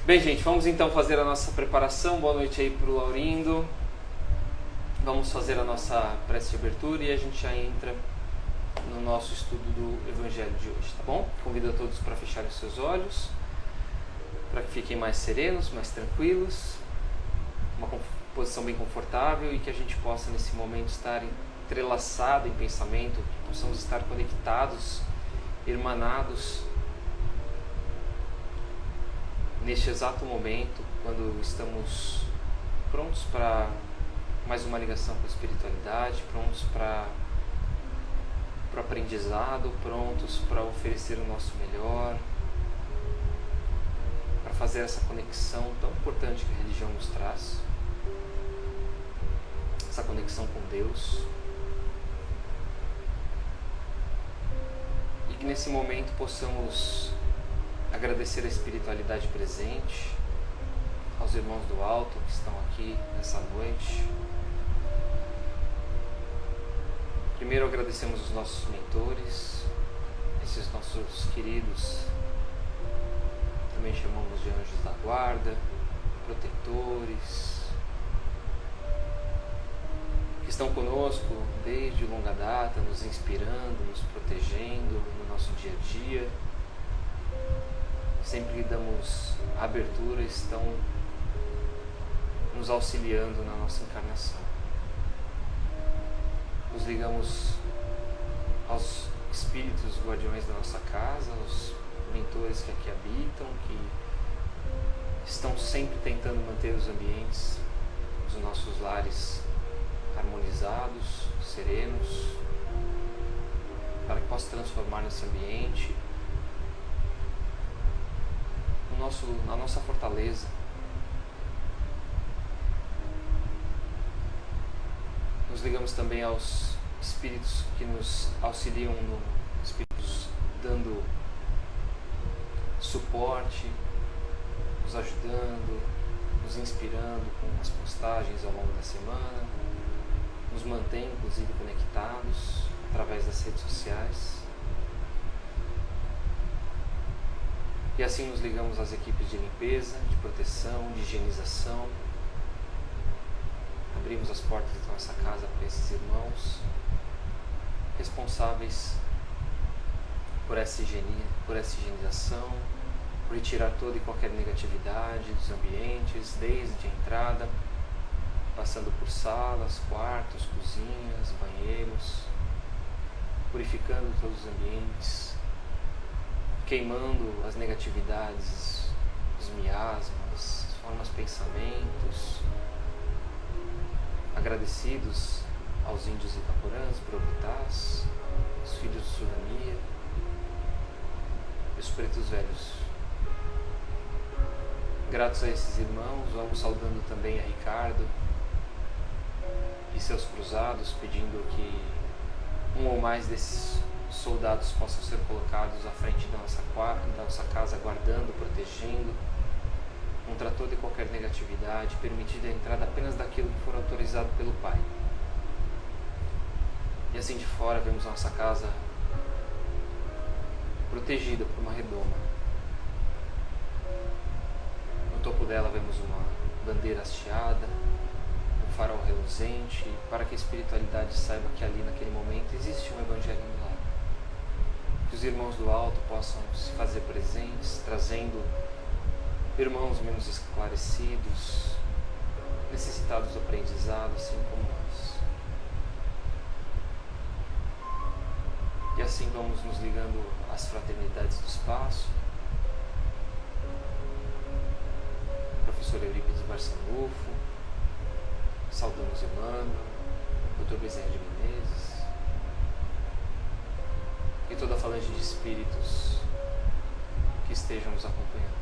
Bem, gente, vamos então fazer a nossa preparação. Boa noite aí para o Laurindo. Vamos fazer a nossa prece de abertura e a gente já entra no nosso estudo do Evangelho de hoje, tá bom? Convido a todos para fecharem os seus olhos, para que fiquem mais serenos, mais tranquilos, uma posição bem confortável e que a gente possa nesse momento estar entrelaçado em pensamento, que possamos estar conectados, irmanados neste exato momento, quando estamos prontos para mais uma ligação com a espiritualidade, prontos para o aprendizado, prontos para oferecer o nosso melhor, para fazer essa conexão tão importante que a religião nos traz, essa conexão com Deus. E que nesse momento possamos agradecer a espiritualidade presente, aos irmãos do alto que estão aqui nessa noite. Primeiro agradecemos os nossos mentores, esses nossos queridos, também chamamos de anjos da guarda, protetores, que estão conosco desde longa data, nos inspirando, nos protegendo no nosso dia a dia. Sempre que damos abertura, estão nos auxiliando na nossa encarnação. Nos ligamos aos espíritos guardiões da nossa casa, aos mentores que aqui habitam, que estão sempre tentando manter os ambientes, os nossos lares harmonizados, serenos, para que possa transformar nesse ambiente na nossa fortaleza. Nos ligamos também aos espíritos que nos auxiliam, espíritos dando suporte, nos ajudando, nos inspirando com as postagens ao longo da semana, nos mantém inclusive conectados através das redes sociais. E assim nos ligamos às equipes de limpeza, de proteção, de higienização. Abrimos as portas da nossa casa para esses irmãos responsáveis por essa higienização, por retirar toda e qualquer negatividade dos ambientes, desde a entrada, passando por salas, quartos, cozinhas, banheiros, purificando todos os ambientes, queimando as negatividades, os miasmas, as formas pensamentos, agradecidos aos índios Itaporãs, Brobitás, os filhos de Surania e os pretos velhos. Gratos a esses irmãos, vamos saudando também a Ricardo e seus cruzados, pedindo que um ou mais desses soldados possam ser colocados à frente da nossa casa, guardando, protegendo, contra toda e qualquer negatividade, permitida a entrada apenas daquilo que for autorizado pelo Pai. E assim de fora vemos a nossa casa protegida por uma redoma. No topo dela vemos uma bandeira hasteada, um farol reluzente, para que a espiritualidade saiba que ali naquele momento existe um evangelho no lar. Que os irmãos do alto possam se fazer presentes, trazendo irmãos menos esclarecidos, necessitados do aprendizado, assim como nós. E assim vamos nos ligando às fraternidades do espaço. Professor Eurípides Barçanufo, saudamos Emmanuel, Dr. Bezerra de Menezes e toda a falange de espíritos que estejam nos acompanhando.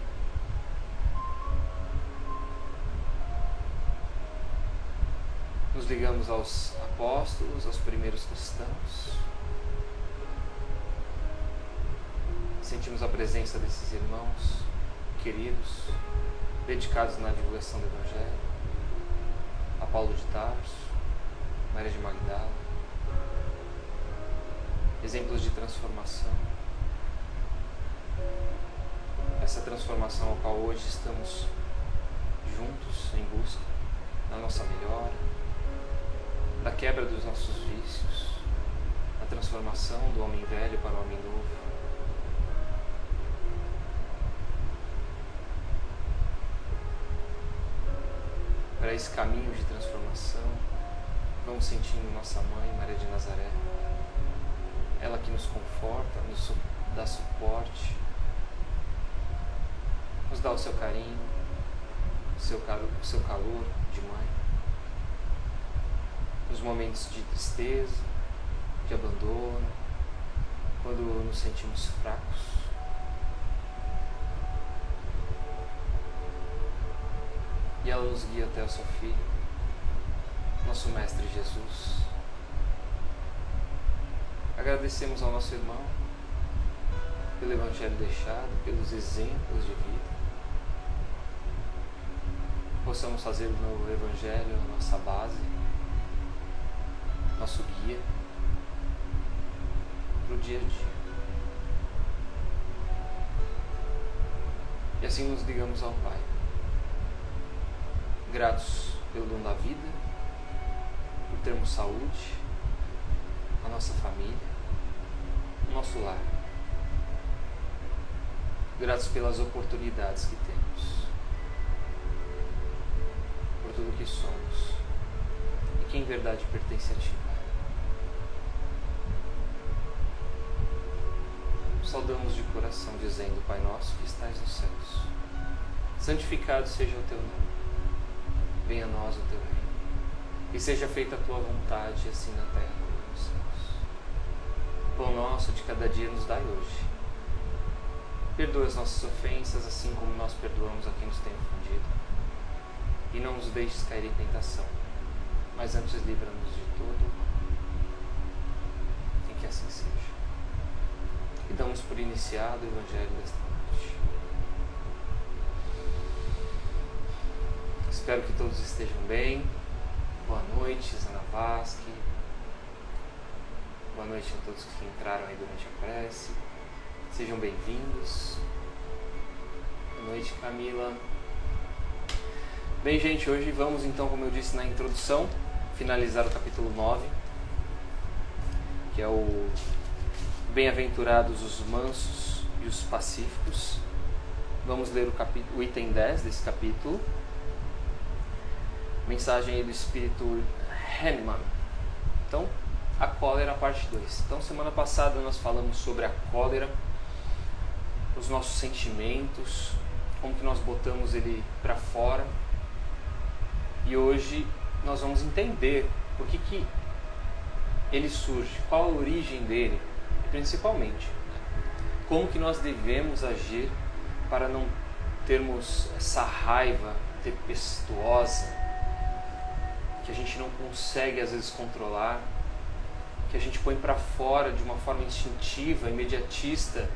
Nos ligamos aos apóstolos, aos primeiros cristãos. Sentimos a presença desses irmãos queridos, dedicados na divulgação do Evangelho. A Paulo de Tarso, Maria de Magdala, exemplos de transformação. essa transformação ao qual hoje estamos juntos em busca da nossa melhora, da quebra dos nossos vícios, da transformação do homem velho para o homem novo. Para esse caminho de transformação, vamos sentindo nossa mãe, Maria de Nazaré, ela que nos conforta, nos dá suporte, nos dá o seu carinho, o seu calor de mãe, nos momentos de tristeza, de abandono, quando nos sentimos fracos. E ela nos guia até o seu Filho, nosso Mestre Jesus. Agradecemos ao nosso irmão pelo Evangelho deixado, pelos exemplos de vida. Possamos fazer do novo Evangelho a nossa base, nosso guia para o dia a dia. E assim nos ligamos ao Pai, gratos pelo dom da vida, por termos saúde, a nossa família, o nosso lar. Gratos pelas oportunidades que temos, por tudo que somos e que em verdade pertence a Ti. Saudamos de coração dizendo: Pai nosso que estais nos céus, santificado seja o Teu nome. Venha a nós o Teu reino, e seja feita a Tua vontade, assim na terra como nos céus. O pão nosso de cada dia nos dai hoje. Perdoa as nossas ofensas, assim como nós perdoamos a quem nos tem ofendido. E não nos deixes cair em tentação, mas antes livra-nos de todo o mal. E que assim seja. E damos por iniciado o Evangelho desta noite. Espero que todos estejam bem. Boa noite, Zana Vasque. Boa noite a todos que entraram aí durante a prece. Sejam bem-vindos. Boa noite, Camila. Bem, gente, hoje vamos então, como eu disse na introdução, finalizar o capítulo 9, que é o Bem-aventurados os mansos e os pacíficos. Vamos ler o item 10 desse capítulo. Mensagem aí do Espírito Hahnemann. Então, a cólera, parte 2. Então, semana passada nós falamos sobre a cólera, os nossos sentimentos, como que nós botamos ele para fora. E hoje nós vamos entender por que ele surge, qual a origem dele, e principalmente como que nós devemos agir para não termos essa raiva tempestuosa que a gente não consegue às vezes controlar, que a gente põe para fora de uma forma instintiva, imediatista,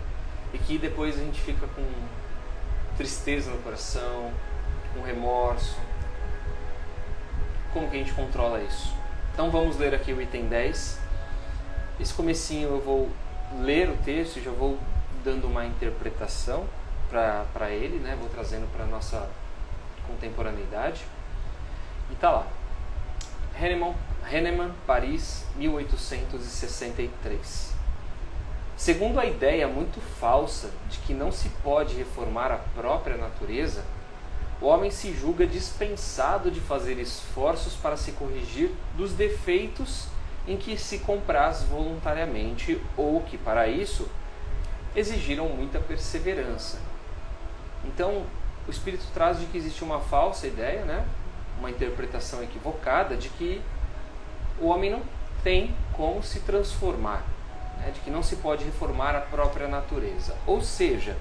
e que depois a gente fica com tristeza no coração, com remorso. Como que a gente controla isso? Então vamos ler aqui o item 10. Esse comecinho eu vou ler o texto e já vou dando uma interpretação para ele, né? Vou trazendo para a nossa contemporaneidade. E tá lá. Hahnemann, Paris, 1863. Segundo a ideia muito falsa de que não se pode reformar a própria natureza, o homem se julga dispensado de fazer esforços para se corrigir dos defeitos em que se compraz voluntariamente ou que, para isso, exigiram muita perseverança. Então, o Espírito traz de que existe uma falsa ideia, né? Uma interpretação equivocada de que o homem não tem como se transformar, né? De que não se pode reformar a própria natureza. Ou seja,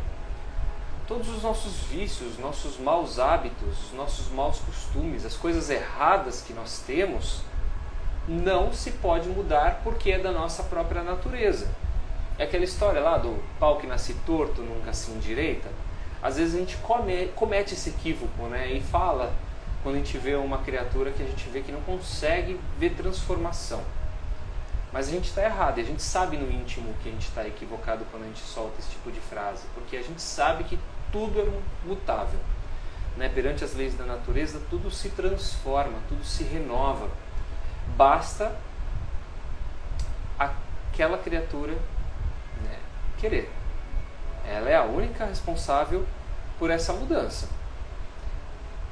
todos os nossos vícios, nossos maus hábitos, os nossos maus costumes, as coisas erradas que nós temos, não se pode mudar porque é da nossa própria natureza. É aquela história lá do pau que nasce torto, nunca se endireita. Às vezes a gente comete esse equívoco, né? E fala, quando a gente vê uma criatura que a gente vê que não consegue ver transformação. Mas a gente está errado, e a gente sabe no íntimo que a gente está equivocado quando a gente solta esse tipo de frase, porque a gente sabe que tudo é mutável. Né? Perante as leis da natureza, tudo se transforma, tudo se renova. Basta aquela criatura, né, querer. Ela é a única responsável por essa mudança.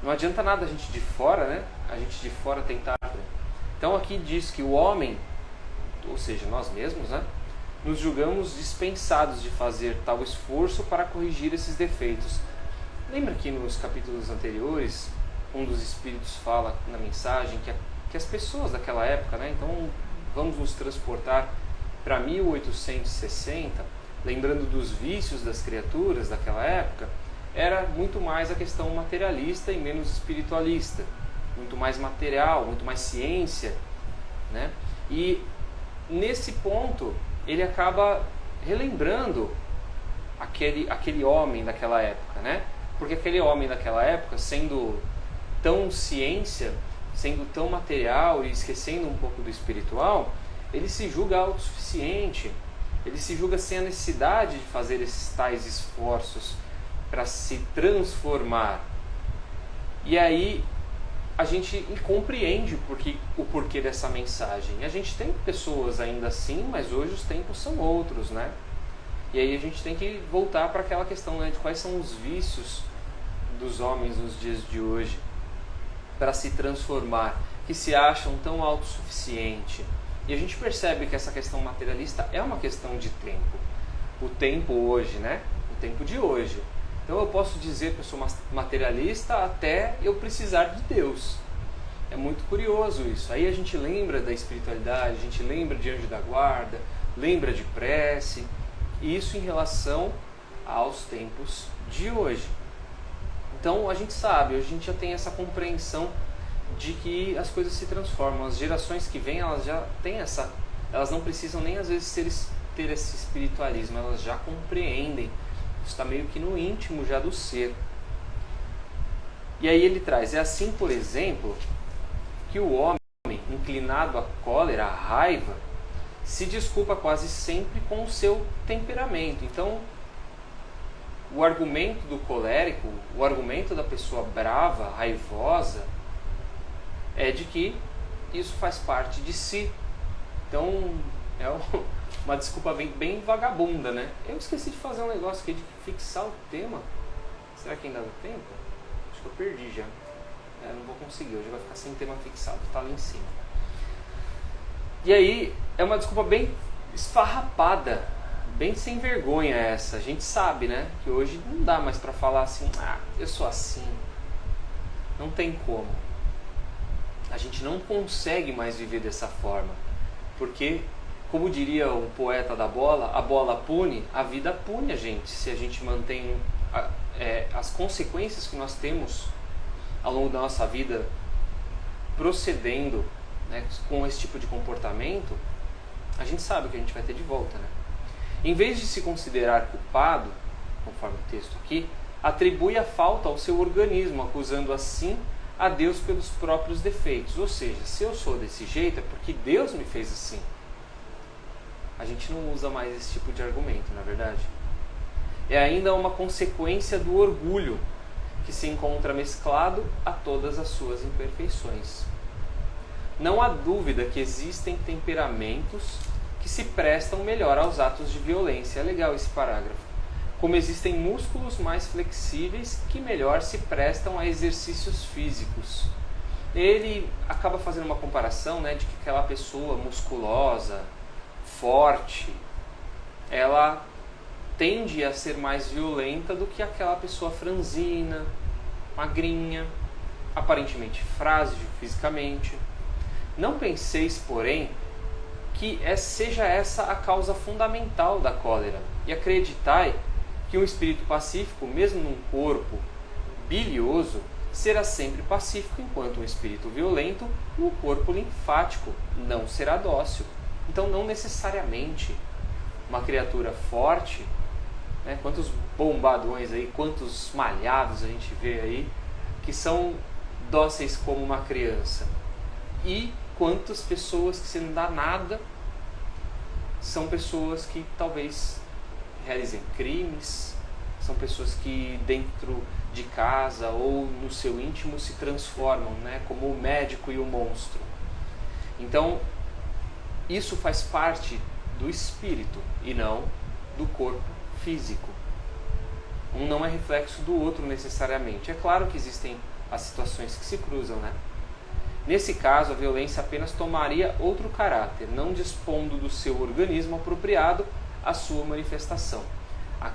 Não adianta nada a gente de fora, né? A gente de fora tentar. Então aqui diz que o homem, ou seja, nós mesmos, né, nos julgamos dispensados de fazer tal esforço para corrigir esses defeitos. Lembra que nos capítulos anteriores, um dos espíritos fala na mensagem que as pessoas daquela época, né, então vamos nos transportar para 1860, lembrando dos vícios das criaturas daquela época, era muito mais a questão materialista e menos espiritualista, muito mais material, muito mais ciência, né? E nesse ponto ele acaba relembrando aquele homem daquela época, né? Porque aquele homem daquela época, sendo tão ciência, sendo tão material e esquecendo um pouco do espiritual, ele se julga autossuficiente, ele se julga sem a necessidade de fazer esses tais esforços para se transformar. E aí a gente compreende o porquê dessa mensagem. A gente tem pessoas ainda assim, mas hoje os tempos são outros, né? E aí a gente tem que voltar para aquela questão, né, de quais são os vícios dos homens nos dias de hoje para se transformar, que se acham tão autossuficientes. E a gente percebe que essa questão materialista é uma questão de tempo. O tempo hoje, né? O tempo de hoje. Então eu posso dizer que eu sou materialista até eu precisar de Deus. É muito curioso isso. Aí a gente lembra da espiritualidade, a gente lembra de anjo da guarda, lembra de prece. Isso em relação aos tempos de hoje. Então a gente sabe, a gente já tem essa compreensão de que as coisas se transformam. As gerações que vêm, elas já têm elas não precisam nem às vezes ter esse espiritualismo, elas já compreendem. Isso está meio que no íntimo já do ser. E aí ele traz, é assim, por exemplo, que o homem inclinado à cólera, à raiva, se desculpa quase sempre com o seu temperamento. Então, o argumento do colérico, o argumento da pessoa brava, raivosa, é de que isso faz parte de si. Então, é uma desculpa bem vagabunda, né? Eu esqueci de fazer um negócio aqui de fixar o tema. Será que ainda dá tempo? Acho que eu perdi já. Não vou conseguir, hoje vai ficar sem tema fixado, tá ali em cima. E aí, é uma desculpa bem esfarrapada, bem sem vergonha essa. A gente sabe, né? Que hoje não dá mais pra falar assim, eu sou assim. Não tem como. A gente não consegue mais viver dessa forma. Porque, como diria o poeta da bola, a bola pune, a vida pune a gente. Se a gente mantém as consequências que nós temos ao longo da nossa vida procedendo, né, com esse tipo de comportamento, a gente sabe o que a gente vai ter de volta, né? Em vez de se considerar culpado, conforme o texto aqui, atribui a falta ao seu organismo, acusando assim a Deus pelos próprios defeitos. Ou seja, se eu sou desse jeito é porque Deus me fez assim. A gente não usa mais esse tipo de argumento, na verdade. É ainda uma consequência do orgulho, que se encontra mesclado a todas as suas imperfeições. Não há dúvida que existem temperamentos que se prestam melhor aos atos de violência. É legal esse parágrafo. Como existem músculos mais flexíveis que melhor se prestam a exercícios físicos. Ele acaba fazendo uma comparação, né, de que aquela pessoa musculosa, forte, ela tende a ser mais violenta do que aquela pessoa franzina, magrinha, aparentemente frágil fisicamente. Não penseis, porém, que seja essa a causa fundamental da cólera, e acreditai que um espírito pacífico, mesmo num corpo bilioso, será sempre pacífico, enquanto um espírito violento, no corpo linfático, não será dócil. Então, não necessariamente uma criatura forte, né, quantos bombadões aí, quantos malhados a gente vê aí, que são dóceis como uma criança. E quantas pessoas que, se não dá nada, são pessoas que talvez realizem crimes, São pessoas que dentro de casa ou no seu íntimo se transformam, né, como o médico e o monstro. Então, isso faz parte do espírito e não do corpo físico. Um não é reflexo do outro necessariamente. É claro que existem as situações que se cruzam, né? Nesse caso, a violência apenas tomaria outro caráter, não dispondo do seu organismo apropriado à sua manifestação. A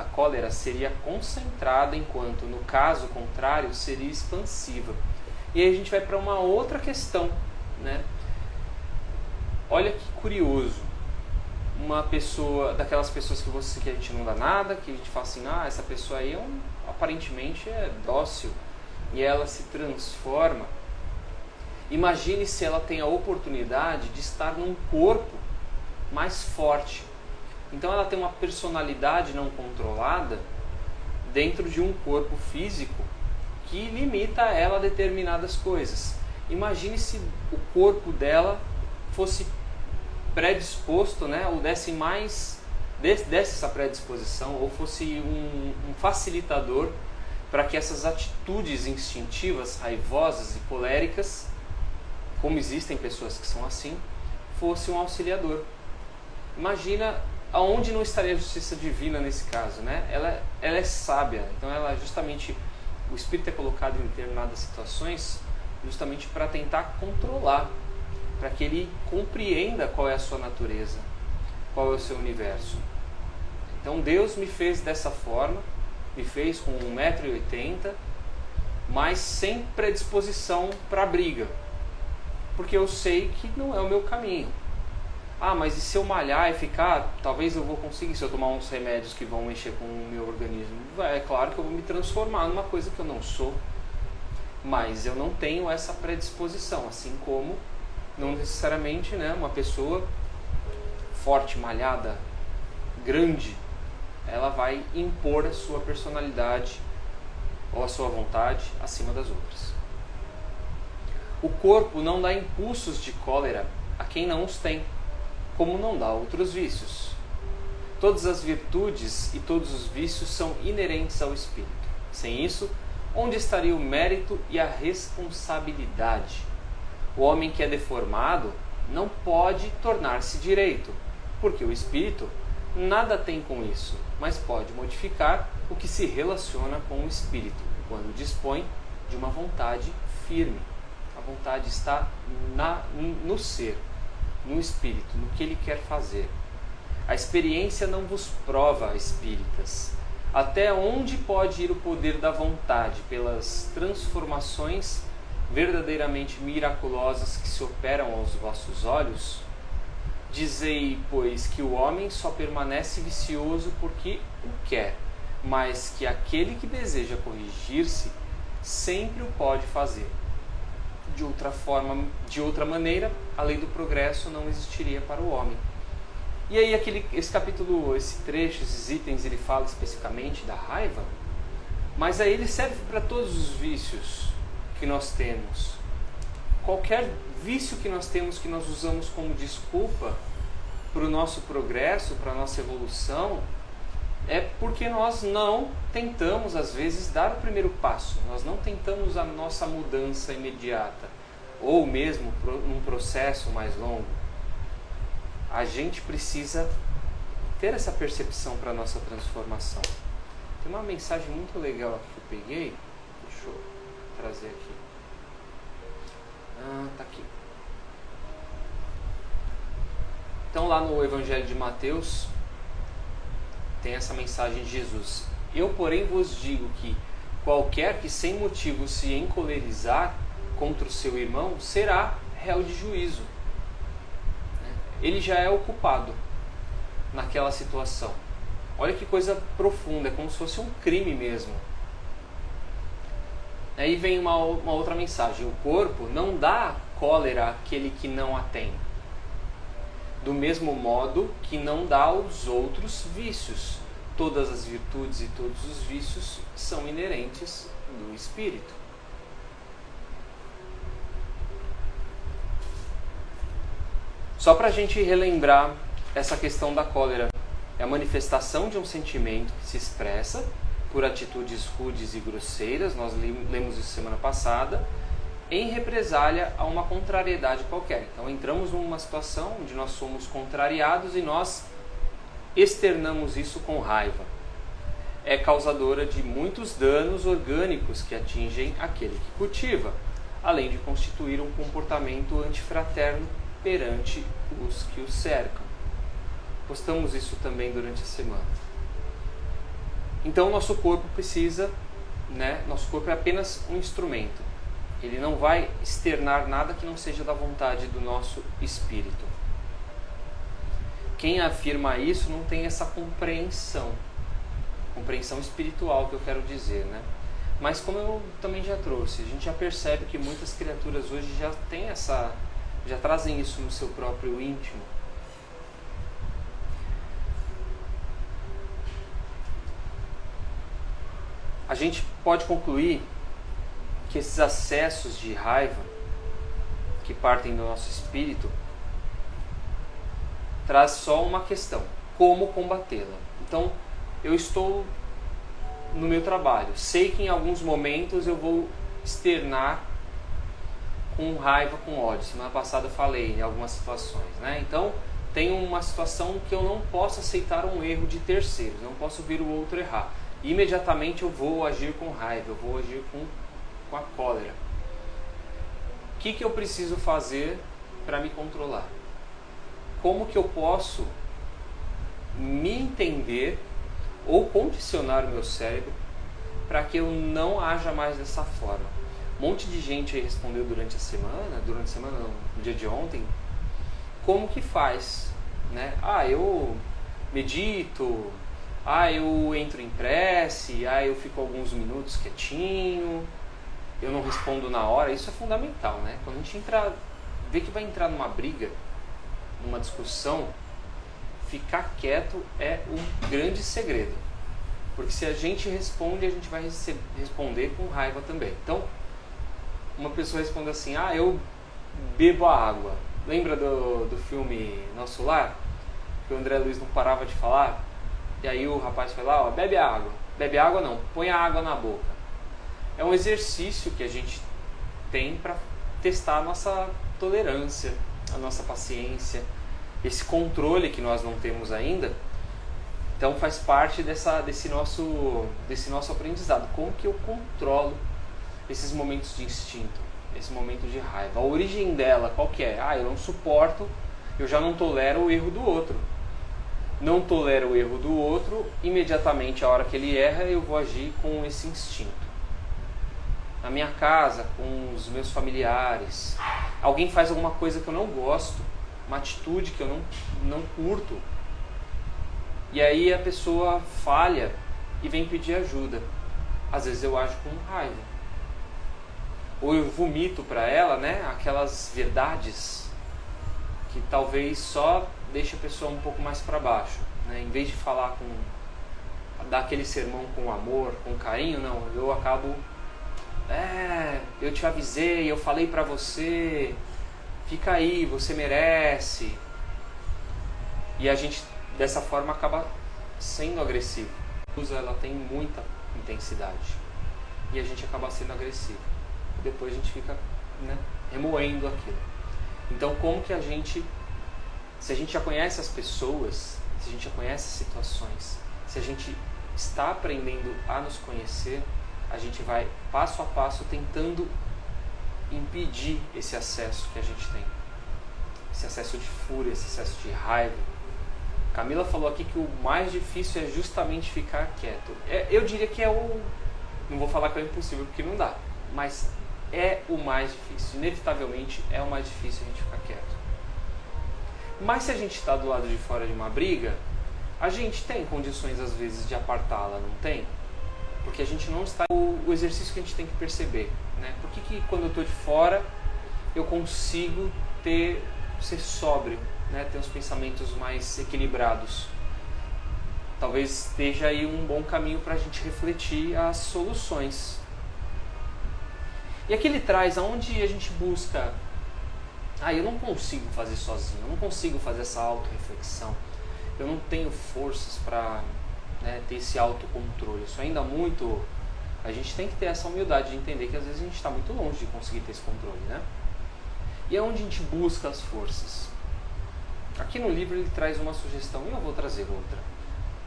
cólera seria concentrada, enquanto, no caso contrário, seria expansiva. E aí a gente vai para uma outra questão, né? Olha que curioso. Uma pessoa, daquelas pessoas que a gente não dá nada, que a gente fala assim, essa pessoa aí aparentemente é dócil, e ela se transforma. Imagine se ela tem a oportunidade de estar num corpo mais forte. Então ela tem uma personalidade não controlada dentro de um corpo físico que limita ela a determinadas coisas. Imagine se o corpo dela fosse predisposto, né, ou desse essa predisposição, ou fosse um facilitador para que essas atitudes instintivas, raivosas e coléricas, como existem pessoas que são assim, fosse um auxiliador. Imagina aonde não estaria a justiça divina nesse caso, né? Ela é sábia, então ela justamente, o Espírito é colocado em determinadas situações justamente para tentar controlar, para que ele compreenda qual é a sua natureza, qual é o seu universo. Então Deus me fez dessa forma, me fez com 1,80 m, mas sem predisposição para briga, porque eu sei que não é o meu caminho. Mas e se eu malhar e ficar, talvez eu vou conseguir, se eu tomar uns remédios que vão mexer com o meu organismo. É claro que eu vou me transformar numa coisa que eu não sou, mas eu não tenho essa predisposição, assim como não necessariamente, né, uma pessoa forte, malhada, grande, ela vai impor a sua personalidade ou a sua vontade acima das outras. O corpo não dá impulsos de cólera a quem não os tem, como não dá outros vícios. Todas as virtudes e todos os vícios são inerentes ao espírito. Sem isso, onde estaria o mérito e a responsabilidade? O homem que é deformado não pode tornar-se direito, porque o espírito nada tem com isso, mas pode modificar o que se relaciona com o espírito, quando dispõe de uma vontade firme. A vontade está no ser, no espírito, no que ele quer fazer. A experiência não vos prova, espíritas, até onde pode ir o poder da vontade pelas transformações verdadeiramente miraculosas que se operam aos vossos olhos? Dizei, pois, que o homem só permanece vicioso porque o quer, mas que aquele que deseja corrigir-se sempre o pode fazer. De outra maneira, a lei do progresso não existiria para o homem. E aí esse capítulo, esse trecho, esses itens, ele fala especificamente da raiva, mas aí ele serve para todos os vícios que nós temos. Qualquer vício que nós temos, que nós usamos como desculpa para o nosso progresso, para a nossa evolução, é porque nós não tentamos, às vezes, dar o primeiro passo. Nós não tentamos a nossa mudança imediata, ou mesmo num processo mais longo. A gente precisa ter essa percepção para a nossa transformação. Tem uma mensagem muito legal aqui que eu peguei. Deixa eu trazer aqui. Tá aqui. Então, lá no Evangelho de Mateus, tem essa mensagem de Jesus. Eu, porém, vos digo que qualquer que sem motivo se encolerizar contra o seu irmão será réu de juízo. Ele já é o culpado naquela situação. Olha que coisa profunda, é como se fosse um crime mesmo. Aí vem uma outra mensagem. O corpo não dá cólera àquele que não a tem, do mesmo modo que não dá aos outros vícios. Todas as virtudes e todos os vícios são inerentes do espírito. Só para a gente relembrar essa questão da cólera. É a manifestação de um sentimento que se expressa por atitudes rudes e grosseiras, nós lemos isso semana passada, em represália a uma contrariedade qualquer. Então entramos numa situação onde nós somos contrariados e nós externamos isso com raiva. É causadora de muitos danos orgânicos que atingem aquele que cultiva, além de constituir um comportamento antifraterno perante os que o cercam. Postamos isso também durante a semana. Então nosso corpo precisa, nosso corpo é apenas um instrumento. Ele não vai externar nada que não seja da vontade do nosso espírito. Quem afirma isso não tem essa compreensão espiritual que eu quero dizer, Mas como eu também já trouxe, a gente já percebe que muitas criaturas hoje já trazem isso no seu próprio íntimo. A gente pode concluir que esses acessos de raiva que partem do nosso espírito traz só uma questão: como combatê-la? Então, eu estou no meu trabalho, sei que em alguns momentos eu vou externar com raiva, com ódio. Semana passada eu falei em algumas situações, Então, tem uma situação que eu não posso aceitar um erro de terceiros, não posso ver o outro errar. Imediatamente eu vou agir com raiva, eu vou agir com a cólera. O que eu preciso fazer para me controlar? Como que eu posso me entender ou condicionar o meu cérebro para que eu não haja mais dessa forma? Um monte de gente aí respondeu durante a semana não, no dia de ontem, como que faz? Eu medito, eu entro em prece, eu fico alguns minutos quietinho, eu não respondo na hora. Isso é fundamental, Quando a gente vê que vai entrar numa briga, numa discussão, ficar quieto é um grande segredo. Porque se a gente responde, a gente vai responder com raiva também. Então, uma pessoa responde assim: eu bebo a água. Lembra do filme Nosso Lar? Que o André Luiz não parava de falar? E aí o rapaz foi lá, bebe água. Bebe água não, põe a água na boca. É um exercício que a gente tem para testar a nossa tolerância, a nossa paciência, esse controle que nós não temos ainda. Então faz parte desse nosso aprendizado. Como que eu controlo esses momentos de instinto, esse momento de raiva? A origem dela, qual que é? Eu não suporto, eu já não tolero o erro do outro. Não tolero o erro do outro, imediatamente a hora que ele erra eu vou agir com esse instinto. Na minha casa, com os meus familiares, alguém faz alguma coisa que eu não gosto, uma atitude que eu não curto, e aí a pessoa falha e vem pedir ajuda. Às vezes eu ajo com raiva, ou eu vomito para ela, aquelas verdades que talvez só deixe a pessoa um pouco mais para baixo, Em vez de dar aquele sermão com amor, com carinho, não, eu acabo eu te avisei, eu falei para você, fica aí, você merece. E a gente dessa forma acaba sendo agressivo. Ela tem muita intensidade e a gente acaba sendo agressivo. Depois a gente fica remoendo aquilo. Então como que se a gente já conhece as pessoas, se a gente já conhece as situações, se a gente está aprendendo a nos conhecer, a gente vai passo a passo tentando impedir esse acesso que a gente tem, esse acesso de fúria, esse acesso de raiva. Camila falou aqui que o mais difícil é justamente ficar quieto. Eu diria que não vou falar que é impossível porque não dá, mas é o mais difícil, inevitavelmente é o mais difícil a gente ficar quieto. Mas se a gente está do lado de fora de uma briga, a gente tem condições às vezes de apartá-la, não tem? Porque a gente não está... O exercício que a gente tem que perceber, Por que quando eu estou de fora eu consigo ser sóbrio, ter os pensamentos mais equilibrados? Talvez esteja aí um bom caminho para a gente refletir as soluções. E aqui ele traz aonde a gente busca... eu não consigo fazer sozinho, eu não consigo fazer essa autorreflexão. eu não tenho forças para, né, ter esse autocontrole. Isso ainda muito... A gente tem que ter essa humildade de entender que às vezes a gente está muito longe de conseguir ter esse controle, né? E é onde a gente busca as forças. Aqui no livro ele traz uma sugestão e eu vou trazer outra.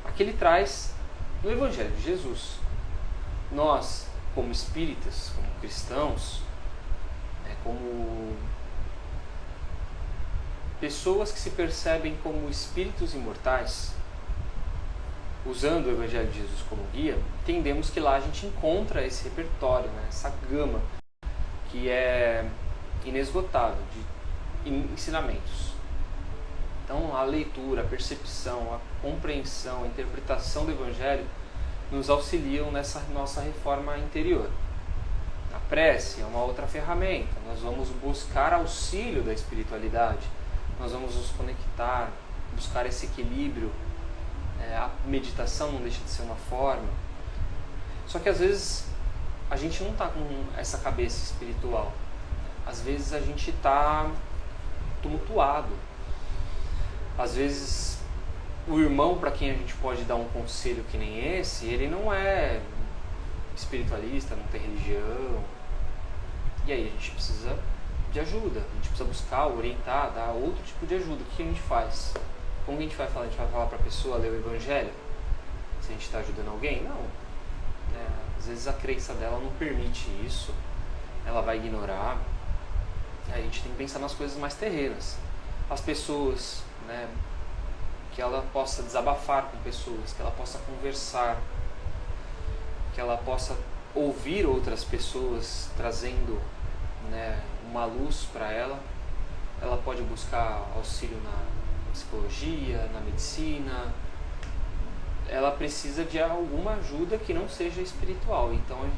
Aqui ele traz no Evangelho de Jesus. Nós, como espíritas, como cristãos, né, como pessoas que se percebem como espíritos imortais, usando o Evangelho de Jesus como guia, entendemos que lá a gente encontra esse repertório, né, essa gama que é inesgotável de ensinamentos. Então, a leitura, a percepção, a compreensão, a interpretação do Evangelho nos auxiliam nessa nossa reforma interior. A prece é uma outra ferramenta. Nós vamos buscar auxílio da espiritualidade. Nós vamos nos conectar, buscar esse equilíbrio. A meditação não deixa de ser uma forma. Só que às vezes a gente não está com essa cabeça espiritual. Às vezes a gente está tumultuado. Às vezes o irmão para quem a gente pode dar um conselho que nem esse, ele não é espiritualista, não tem religião. E aí a gente precisa de ajuda, a gente precisa buscar, orientar, dar outro tipo de ajuda. O que a gente faz? Como a gente vai falar? A gente vai falar para a pessoa ler o Evangelho? Se a gente está ajudando alguém? Não. Às vezes a crença dela não permite isso, ela vai ignorar. A gente tem que pensar nas coisas mais terrenas. As pessoas, né, que ela possa desabafar com pessoas, que ela possa conversar, que ela possa ouvir outras pessoas trazendo, né, uma luz para ela. Ela pode buscar auxílio na psicologia, na medicina. Ela precisa de alguma ajuda que não seja espiritual. Então,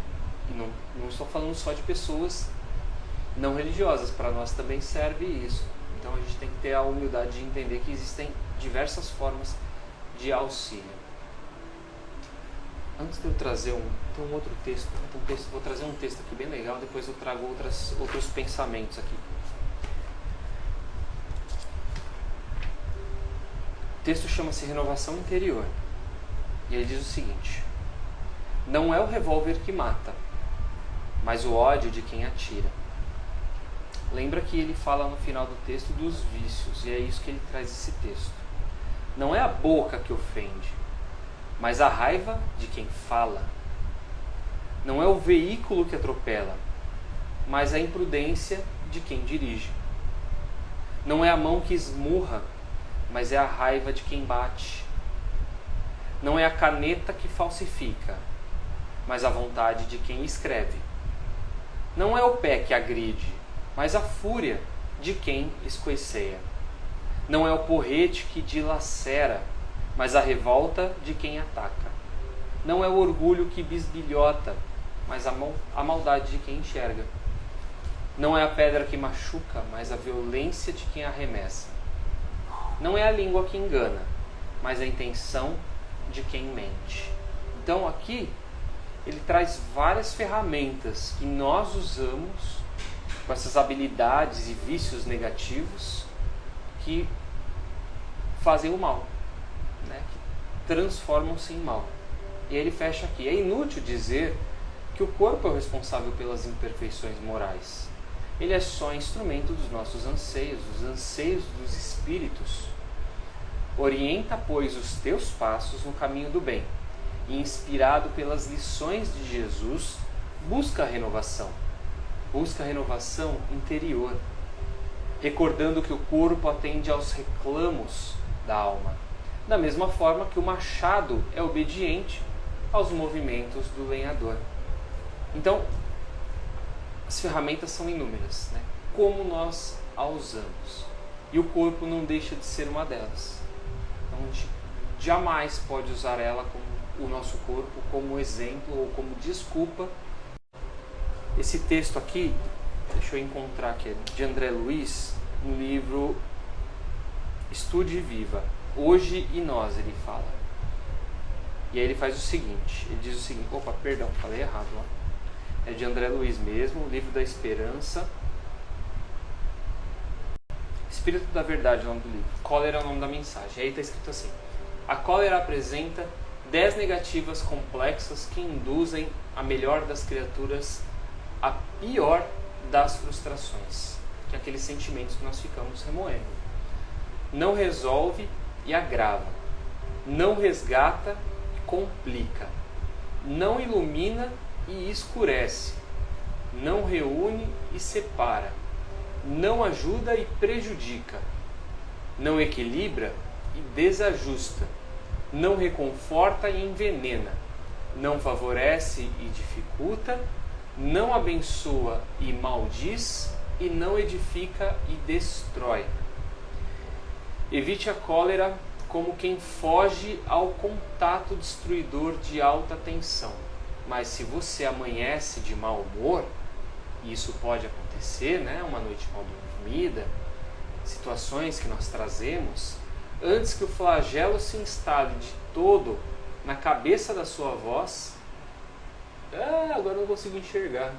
não estou falando só de pessoas não religiosas, para nós também serve isso. Então a gente tem que ter a humildade de entender que existem diversas formas de auxílio. Antes de eu trazer tem um outro texto, vou trazer um texto aqui bem legal, depois eu trago outros pensamentos aqui. O texto chama-se Renovação Interior. E ele diz o seguinte: não é o revólver que mata, mas o ódio de quem atira. Lembra que ele fala no final do texto dos vícios, e é isso que ele traz esse texto. Não é a boca que ofende, mas a raiva de quem fala. Não é o veículo que atropela, mas a imprudência de quem dirige. Não é a mão que esmurra, mas é a raiva de quem bate. Não é a caneta que falsifica, mas a vontade de quem escreve. Não é o pé que agride, mas a fúria de quem escoiceia. Não é o porrete que dilacera, mas a revolta de quem ataca. Não é o orgulho que bisbilhota, mas a maldade de quem enxerga. Não é a pedra que machuca, mas a violência de quem arremessa. Não é a língua que engana, mas a intenção de quem mente. Então aqui ele traz várias ferramentas que nós usamos com essas habilidades e vícios negativos que fazem o mal, né? Que transformam-se em mal. E aí ele fecha aqui: é inútil dizer que o corpo é o responsável pelas imperfeições morais. Ele é só instrumento dos nossos anseios, os anseios dos espíritos. Orienta, pois, os teus passos no caminho do bem, e inspirado pelas lições de Jesus, busca a renovação. Busca a renovação interior, recordando que o corpo atende aos reclamos da alma, da mesma forma que o machado é obediente aos movimentos do lenhador. Então, as ferramentas são inúmeras, né? Como nós a usamos. E o corpo não deixa de ser uma delas. Então, a gente jamais pode usar ela como o nosso corpo como exemplo ou como desculpa. Esse texto aqui, deixa eu encontrar aqui, de André Luiz, no livro Estude e Viva, Hoje e Nós, ele fala. E aí ele faz o seguinte, ele diz o seguinte, falei errado, ó. É de André Luiz mesmo, o livro da Esperança Espírito da Verdade é o nome do livro. Cólera é o nome da mensagem. Aí está escrito assim: a cólera apresenta 10 negativas complexas que induzem a melhor das criaturas a pior das frustrações, que é aqueles sentimentos que nós ficamos remoendo. Não resolve e agrava. Não resgata e complica. Não ilumina e escurece. Não reúne e separa. Não ajuda e prejudica. Não equilibra e desajusta. Não reconforta e envenena. Não favorece e dificulta. Não abençoa e maldiz. E não edifica e destrói. Evite a cólera como quem foge ao contato destruidor de alta tensão. Mas se você amanhece de mau humor, e isso pode acontecer, né? Uma noite mal dormida, situações que nós trazemos, antes que o flagelo se instale de todo na cabeça da sua voz, agora não consigo enxergar.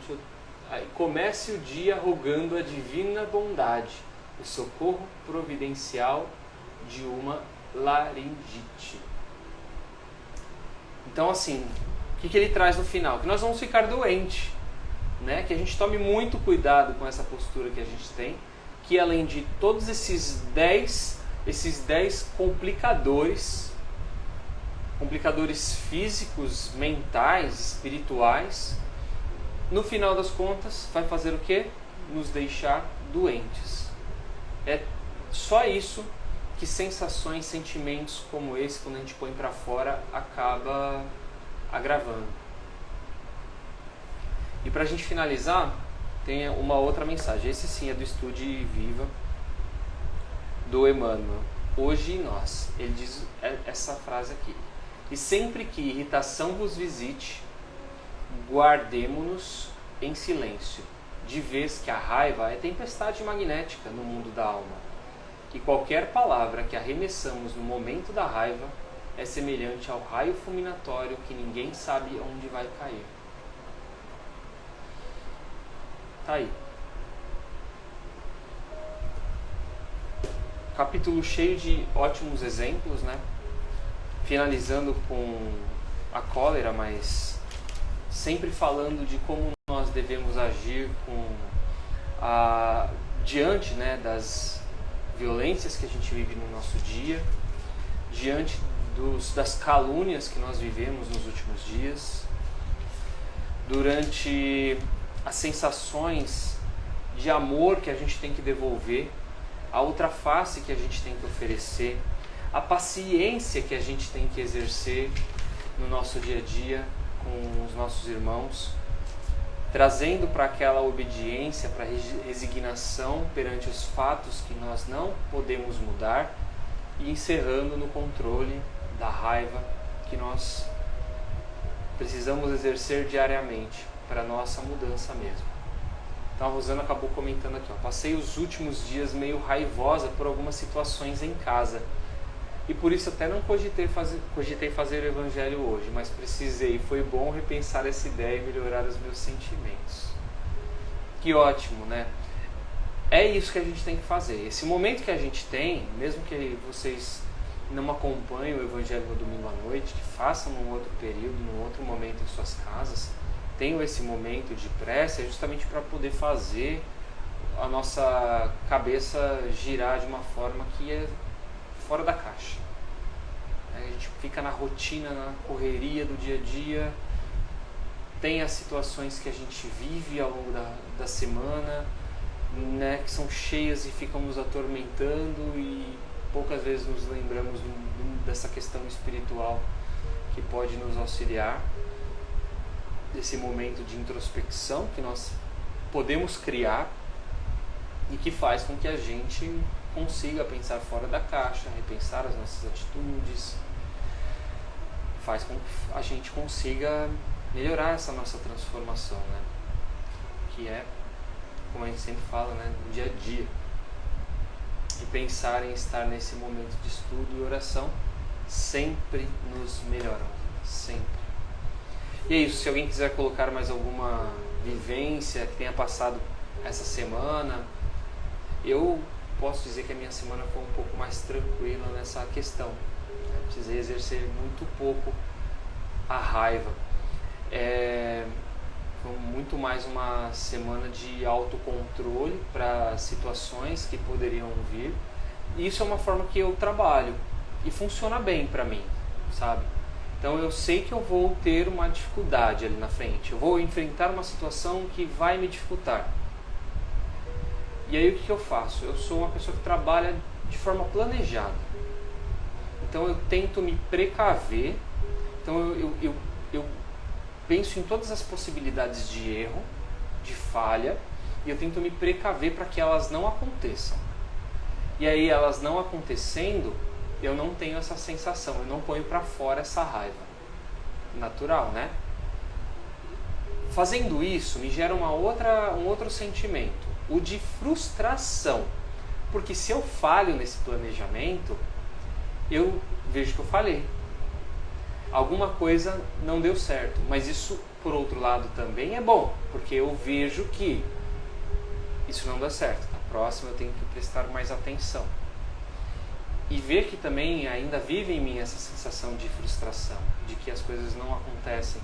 Aí, comece o dia rogando a divina bondade, o socorro providencial de uma laringite. Então, assim, o que ele traz no final? Que nós vamos ficar doentes, né? Que a gente tome muito cuidado com essa postura que a gente tem, que além de todos esses 10 complicadores físicos, mentais, espirituais, no final das contas vai fazer o quê? Nos deixar doentes. É só isso que sensações, sentimentos como esse, quando a gente põe para fora, acaba agravando. E para a gente finalizar, tem uma outra mensagem. Esse sim é do Estude Viva, do Emmanuel. Hoje em nós. Ele diz essa frase aqui: e sempre que irritação vos visite, guardemo-nos em silêncio, de vez que a raiva é tempestade magnética no mundo da alma, que qualquer palavra que arremessamos no momento da raiva é semelhante ao raio fulminatório que ninguém sabe onde vai cair. Tá aí. Capítulo cheio de ótimos exemplos, né? Finalizando com a cólera, mas sempre falando de como nós devemos agir diante, né, das violências que a gente vive no nosso dia, diante das calúnias que nós vivemos nos últimos dias, durante as sensações de amor que a gente tem que devolver, a outra face que a gente tem que oferecer, a paciência que a gente tem que exercer no nosso dia a dia com os nossos irmãos, trazendo para aquela obediência, para a resignação perante os fatos que nós não podemos mudar e encerrando no controle da raiva que nós precisamos exercer diariamente para a nossa mudança mesmo. Então a Rosana acabou comentando aqui, passei os últimos dias meio raivosa por algumas situações em casa e por isso até não cogitei fazer o evangelho hoje, mas precisei, foi bom repensar essa ideia e melhorar os meus sentimentos. Que ótimo, né? É isso que a gente tem que fazer. Esse momento que a gente tem, mesmo que vocês não acompanhem o evangelho no domingo à noite, que façam num outro período, num outro momento em suas casas, tenham esse momento de prece, justamente para poder fazer a nossa cabeça girar de uma forma que é fora da caixa. A gente fica na rotina, na correria do dia a dia, tem as situações que a gente vive ao longo da semana, né, que são cheias e ficam nos atormentando e poucas vezes nos lembramos dessa questão espiritual que pode nos auxiliar, desse momento de introspecção que nós podemos criar e que faz com que a gente consiga pensar fora da caixa, repensar as nossas atitudes, faz com que a gente consiga melhorar essa nossa transformação, né? Que é, como a gente sempre fala, né, no dia a dia. E pensar em estar nesse momento de estudo e oração sempre nos melhorou, sempre. E é isso, se alguém quiser colocar mais alguma vivência que tenha passado essa semana, eu posso dizer que a minha semana foi um pouco mais tranquila nessa questão. Eu precisei exercer muito pouco a raiva. Foi muito mais uma semana de autocontrole para situações que poderiam vir. E isso é uma forma que eu trabalho e funciona bem para mim, sabe? Então eu sei que eu vou ter uma dificuldade ali na frente. Eu vou enfrentar uma situação que vai me dificultar. E aí o que eu faço? Eu sou uma pessoa que trabalha de forma planejada. Então eu tento me precaver. Então eu penso em todas as possibilidades de erro, de falha, e eu tento me precaver para que elas não aconteçam. E aí elas não acontecendo, eu não tenho essa sensação, eu não ponho para fora essa raiva. Natural, né? Fazendo isso, me gera um outro sentimento, o de frustração. Porque se eu falho nesse planejamento, eu vejo que eu falhei. Alguma coisa não deu certo, mas isso, por outro lado, também é bom, porque eu vejo que isso não dá certo. Na próxima eu tenho que prestar mais atenção. E ver que também ainda vive em mim essa sensação de frustração, de que as coisas não acontecem.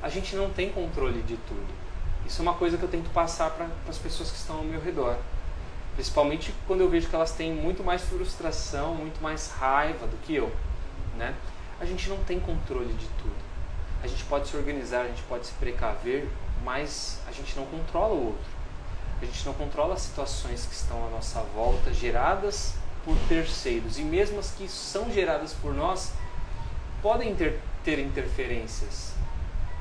A gente não tem controle de tudo. Isso é uma coisa que eu tento passar para as pessoas que estão ao meu redor. Principalmente quando eu vejo que elas têm muito mais frustração, muito mais raiva do que eu, né? A gente não tem controle de tudo. A gente pode se organizar, a gente pode se precaver, mas a gente não controla o outro. A gente não controla as situações que estão à nossa volta, geradas por terceiros. E mesmo as que são geradas por nós, podem ter interferências.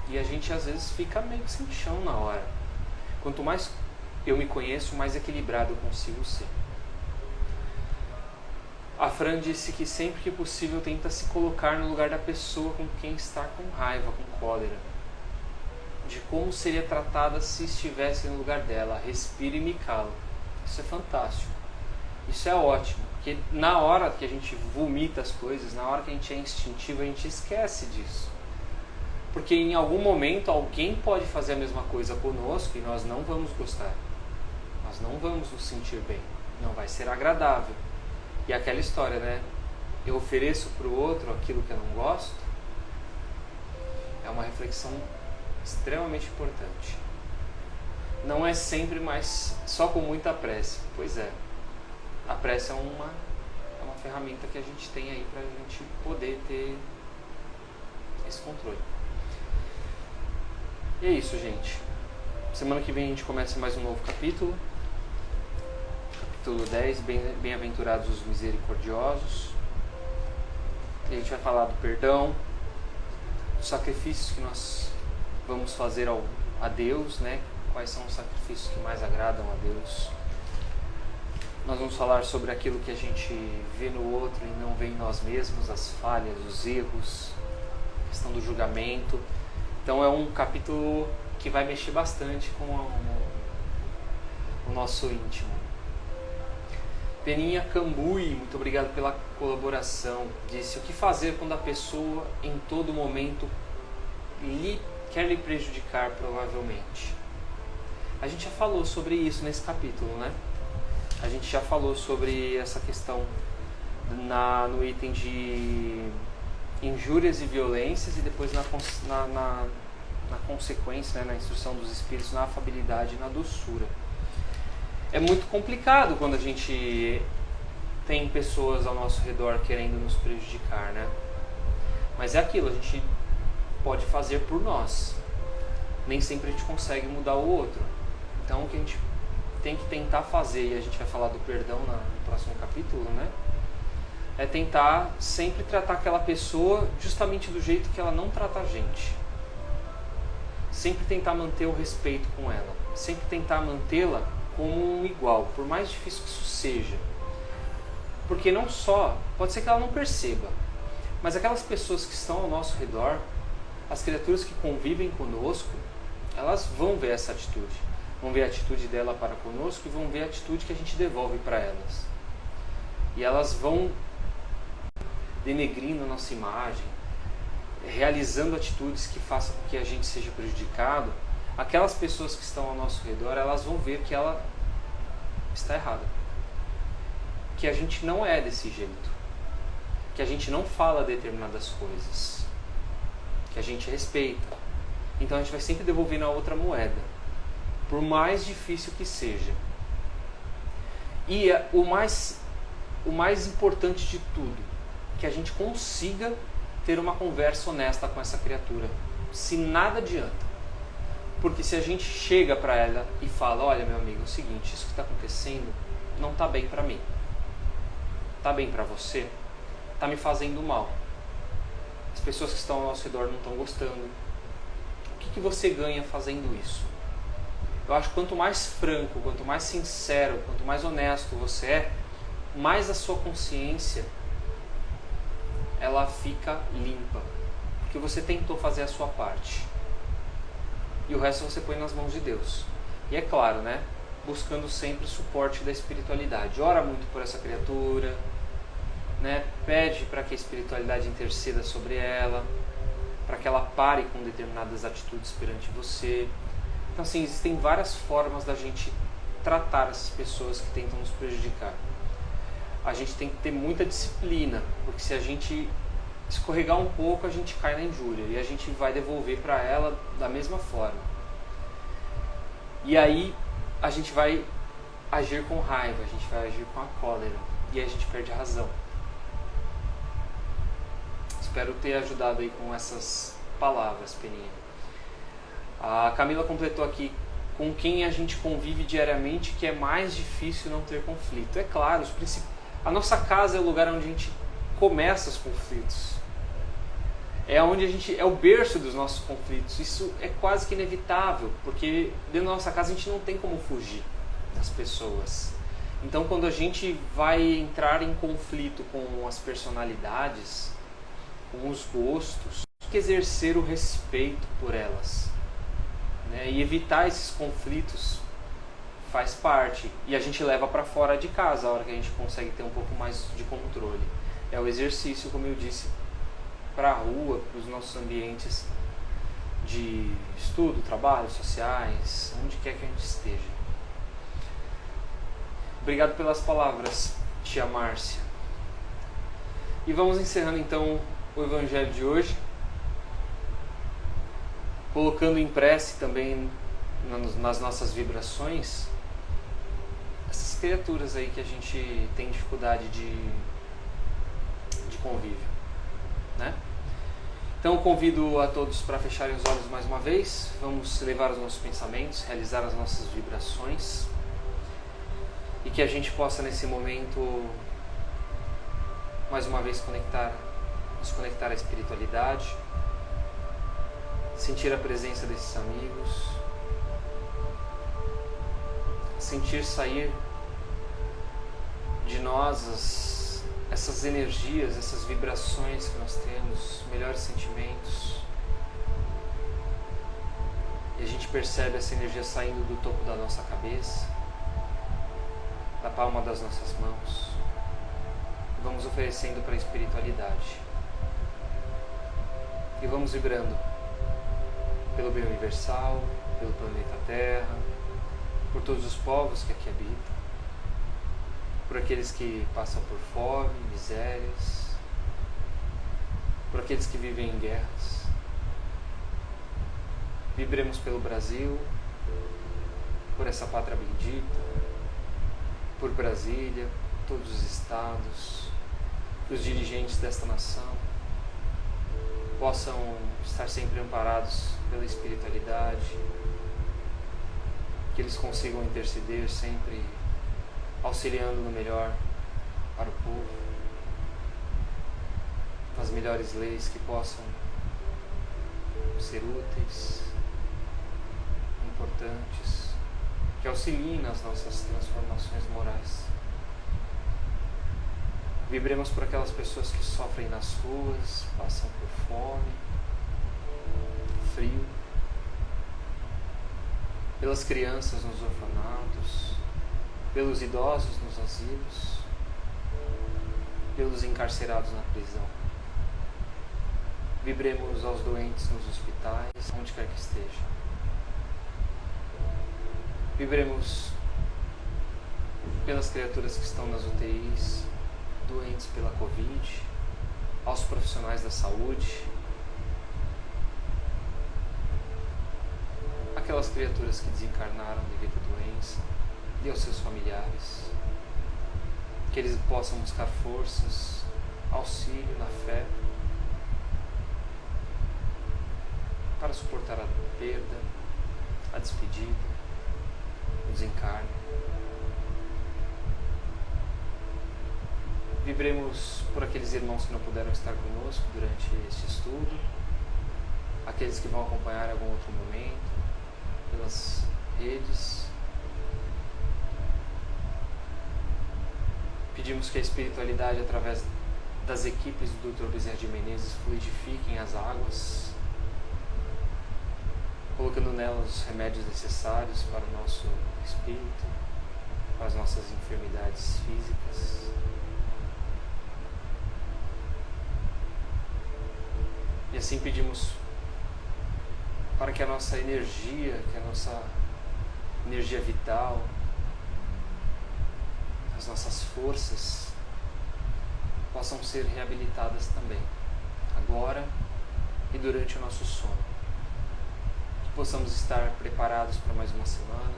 E a gente às vezes fica meio que sem chão na hora. Quanto mais eu me conheço, mais equilibrado eu consigo ser. A Fran disse que sempre que possível tenta se colocar no lugar da pessoa com quem está com raiva, com cólera. De como seria tratada se estivesse no lugar dela. Respire e me cala. Isso é fantástico. Isso é ótimo. Porque na hora que a gente vomita as coisas, na hora que a gente é instintivo, a gente esquece disso. Porque em algum momento alguém pode fazer a mesma coisa conosco e nós não vamos gostar. Nós não vamos nos sentir bem. Não vai ser agradável. E aquela história, né? Eu ofereço para o outro aquilo que eu não gosto. É uma reflexão extremamente importante. Não é sempre mais só com muita prece. Pois é. A prece é uma ferramenta que a gente tem aí para a gente poder ter esse controle. E é isso, gente. Semana que vem a gente começa mais um novo capítulo. Capítulo 10, Bem-aventurados os misericordiosos. E a gente vai falar do perdão, dos sacrifícios que nós vamos fazer a Deus, né? Quais são os sacrifícios que mais agradam a Deus. Nós vamos falar sobre aquilo que a gente vê no outro e não vê em nós mesmos, as falhas, os erros, a questão do julgamento. Então é um capítulo que vai mexer bastante com o nosso íntimo. Peninha Cambui, muito obrigado pela colaboração. Disse: o que fazer quando a pessoa em todo momento quer lhe prejudicar, provavelmente? A gente já falou sobre isso nesse capítulo, né? A gente já falou sobre essa questão no item de injúrias e violências, e depois na consequência, né, na instrução dos espíritos, na afabilidade e na doçura. É muito complicado quando a gente tem pessoas ao nosso redor querendo nos prejudicar, né? Mas é aquilo, a gente pode fazer por nós. Nem sempre a gente consegue mudar o outro. Então o que a gente tem que tentar fazer, e a gente vai falar do perdão no próximo capítulo, né? É tentar sempre tratar aquela pessoa justamente do jeito que ela não trata a gente. Sempre tentar manter o respeito com ela. Sempre tentar mantê-la como um igual, por mais difícil que isso seja. Porque não só, pode ser que ela não perceba, mas aquelas pessoas que estão ao nosso redor, as criaturas que convivem conosco, elas vão ver essa atitude. Vão ver a atitude dela para conosco e vão ver a atitude que a gente devolve para elas. E elas vão denegrindo a nossa imagem, realizando atitudes que façam com que a gente seja prejudicado. Aquelas pessoas que estão ao nosso redor, elas vão ver que ela está errada. que a gente não é desse jeito, que a gente não fala determinadas coisas, que a gente respeita. Então a gente vai sempre devolver na outra moeda, por mais difícil que seja. E o mais importante de tudo, que a gente consiga ter uma conversa honesta com essa criatura, se nada adianta. Porque se a gente chega para ela e fala, olha meu amigo, é o seguinte, isso que está acontecendo não está bem para mim, está bem para você, está me fazendo mal, as pessoas que estão ao nosso redor não estão gostando, o que você ganha fazendo isso? Eu acho que quanto mais franco, quanto mais sincero, quanto mais honesto você é, mais a sua consciência ela fica limpa, porque você tentou fazer a sua parte. E o resto você põe nas mãos de Deus. E é claro, né? Buscando sempre o suporte da espiritualidade. Ora muito por essa criatura, né? Pede para que a espiritualidade interceda sobre ela, para que ela pare com determinadas atitudes perante você. Então, assim, existem várias formas da gente tratar essas pessoas que tentam nos prejudicar. A gente tem que ter muita disciplina, porque se a gente escorregar um pouco, a gente cai na injúria e a gente vai devolver para ela da mesma forma. E aí a gente vai agir com raiva, a gente vai agir com a cólera e aí a gente perde a razão. Espero ter ajudado aí com essas palavras, Peninha. A Camila completou aqui, com quem a gente convive diariamente, que é mais difícil não ter conflito. É claro, a nossa casa é o lugar onde a gente começa os conflitos. É onde é o berço dos nossos conflitos. Isso é quase que inevitável, porque dentro da nossa casa a gente não tem como fugir das pessoas. Então, quando a gente vai entrar em conflito com as personalidades, com os gostos, tem que exercer o respeito por elas, né? E evitar esses conflitos faz parte. E a gente leva para fora de casa a hora que a gente consegue ter um pouco mais de controle. É o exercício, como eu disse, para a rua, para os nossos ambientes de estudo, trabalho, sociais, onde quer que a gente esteja. Obrigado pelas palavras, tia Márcia. E vamos encerrando então o Evangelho de hoje, colocando em prece também nas nossas vibrações essas criaturas aí que a gente tem dificuldade de convívio, né? Então eu convido a todos para fecharem os olhos mais uma vez. Vamos elevar os nossos pensamentos, realizar as nossas vibrações e que a gente possa nesse momento mais uma vez nos conectar à espiritualidade, sentir a presença desses amigos, sentir sair de nós essas energias, essas vibrações que nós temos, melhores sentimentos. E a gente percebe essa energia saindo do topo da nossa cabeça, da palma das nossas mãos. E vamos oferecendo para a espiritualidade. E vamos vibrando pelo bem universal, pelo planeta Terra, por todos os povos que aqui habitam, por aqueles que passam por fome, misérias, por aqueles que vivem em guerras. Vibremos pelo Brasil, por essa pátria bendita, por Brasília, todos os estados, que os dirigentes desta nação possam estar sempre amparados pela espiritualidade, que eles consigam interceder sempre auxiliando no melhor para o povo, nas melhores leis que possam ser úteis, importantes, que auxiliem nas nossas transformações morais. Vibremos por aquelas pessoas que sofrem nas ruas, passam por fome, frio, pelas crianças nos orfanatos, pelos idosos nos asilos, pelos encarcerados na prisão. Vibremos aos doentes nos hospitais, onde quer que esteja. Vibremos pelas criaturas que estão nas UTIs, doentes pela Covid, aos profissionais da saúde, aquelas criaturas que desencarnaram devido à doença, e aos seus familiares, que eles possam buscar forças, auxílio na fé, para suportar a perda, a despedida, o desencarne. Vibremos por aqueles irmãos que não puderam estar conosco durante este estudo, aqueles que vão acompanhar em algum outro momento, pelas redes. Pedimos que a espiritualidade, através das equipes do Dr. Bezerra de Menezes, fluidifiquem as águas, colocando nelas os remédios necessários para o nosso espírito, para as nossas enfermidades físicas. E assim pedimos para que a nossa energia, vital, as nossas forças possam ser reabilitadas também, agora e durante o nosso sono. Que possamos estar preparados para mais uma semana,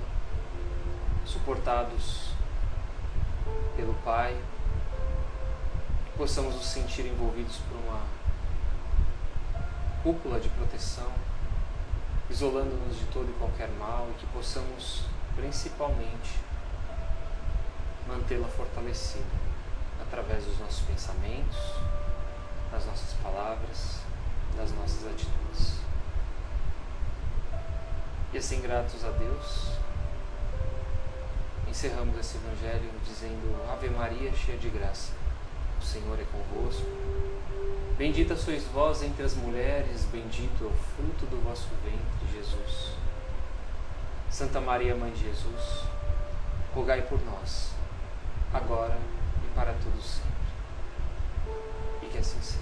suportados pelo Pai, que possamos nos sentir envolvidos por uma cúpula de proteção, isolando-nos de todo e qualquer mal, e que possamos, principalmente, mantê-la fortalecida através dos nossos pensamentos, das nossas palavras, das nossas atitudes. E assim, gratos a Deus, encerramos esse Evangelho dizendo: Ave Maria, cheia de graça, o Senhor é convosco. Bendita sois vós entre as mulheres, bendito é o fruto do vosso ventre, Jesus. Santa Maria, Mãe de Jesus, rogai por nós, agora e para todo sempre. E que assim seja.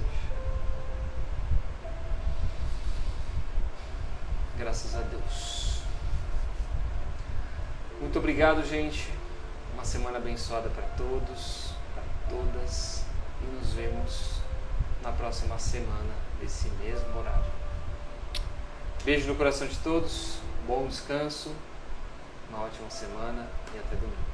Graças a Deus. Muito obrigado, gente. Uma semana abençoada para todos, para todas. E nos vemos na próxima semana, desse mesmo horário. Beijo no coração de todos. Bom descanso. Uma ótima semana e até domingo.